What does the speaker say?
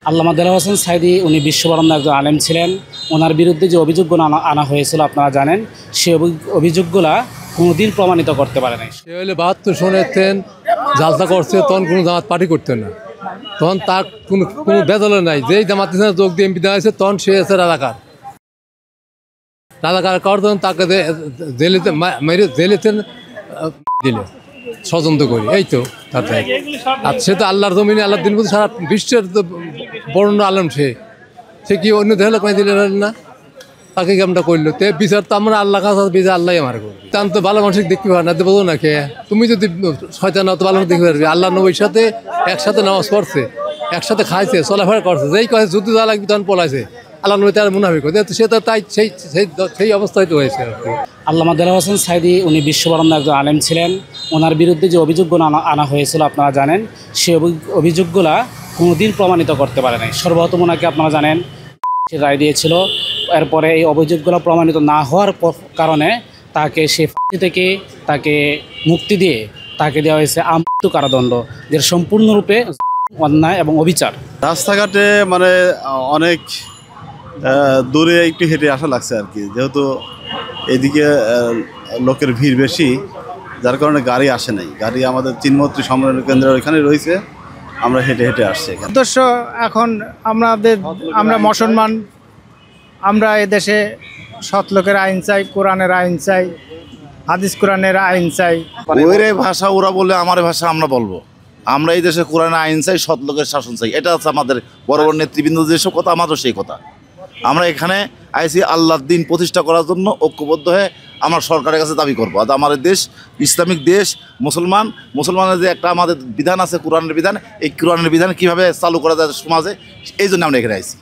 আল্লামা দেলোয়ার হোসেন সাঈদী উনি বিশ্ববরেণ্য একজন আলেম ছিলেন। ওনার বিরুদ্ধে যে অভিযোগগুলো আনা হয়েছিল আপনারা জানেন, সেই অভিযোগগুলা কোনোদিন প্রমাণিত করতে পারে নাই। সে হলে ৭২ সনেতেন জালসা করছে, তখন কোনো জামাত পার্টি করতেন না, তখন তার কোনো বেদলে নাই। যেই জামাত যোগ দিয়ে এমপি দেওয়া হয়েছে তখন সে এসে রাজাকার করার তখন তাকে জেলেতে মেরে জেলেতে দিলে ষড়যন্ত্র করি। এই তো তাতে আর সে তো আল্লাহর জমিনে আল্লাহর দিন বলতে সারা বিশ্বের বর্ণ আলম। সে কি অন্য দেহলে কয়ে দিলে না, তাকে কি আমরা করলো তে বিচার তো আমরা আল্লাহ কাছে বিচার আল্লাহ আমার করবো। তার তো ভালো মানুষ দেখতে পারে না, বলো না কে তুমি যদি শয়তান না তো ভালো মানুষ দেখতে পারবি। আল্লাহ নবীর সাথে একসাথে নামাজ পড়ছে, একসাথে খাইছে, চলাফেরা করছে, যেই কথা যুদ্ধ যা লাগবে তখন পলাইছে। আল্লাহ নবী তার মুনাফিক সে তো তাই সেই অবস্থায় তো হয়েছে আর কি। আল্লামা দেলোয়ার হোসেন সাঈদী উনি বিশ্ববরেণ্য একজন আলেম ছিলেন। ওনার বিরুদ্ধে যে অভিযোগগুলো আনা হয়েছিল আপনারা জানেন, সেই অভিযোগগুলা কোনোদিন প্রমাণিত করতে পারে নাই। সর্বপ্রথম ওনাকে আপনারা জানেন রায় দিয়েছিল। এরপরে এই অভিযোগগুলো প্রমাণিত না হওয়ার কারণে তাকে সে ফাঁসি থেকে তাকে মুক্তি দিয়ে তাকে দেওয়া হয়েছে আমৃত্যু কারাদণ্ড, যেটা সম্পূর্ণরূপে অন্যায় এবং অবিচার। রাস্তাঘাটে মানে অনেক দূরে একটু হেঁটে আসা লাগছে আর কি, যেহেতু এদিকে লোকের ভিড় বেশি, যার কারণে গাড়ি আসে নাই। গাড়ি আমাদের চিনমৈত্রী সম্মেলন কেন্দ্র ওইখানে রয়েছে, আমরা হেঁটে হেঁটে আসছি। উদ্দেশ্য এখন আমরা মুসলমান, আমরা এদেশে সৎ লোকের আইন চাই, কোরআনের আইন চাই, হাদিস কোরআনের আইন চাই। ওই ভাষা ওরা বললে আমার ভাষা আমরা বলবো। আমরা এই দেশে কোরআনের আইন চাই, সৎ লোকের শাসন চাই। এটা হচ্ছে আমাদের বড় বড় নেতৃবৃন্দ যেসব কথা, আমারও সেই কথা। আমরা এখানে আইসি আল্লাহর দিন প্রতিষ্ঠা করার জন্য ঐক্যবদ্ধ হয়ে আমরা সরকারের কাছে দাবি করবো। আর আমাদের দেশ ইসলামিক দেশ, মুসলমানের যে একটা আমাদের বিধান আছে, কোরআনের বিধান, এই কোরআনের বিধান কীভাবে চালু করা যায় সমাজে, এই জন্য আমরা এখানে আইসি।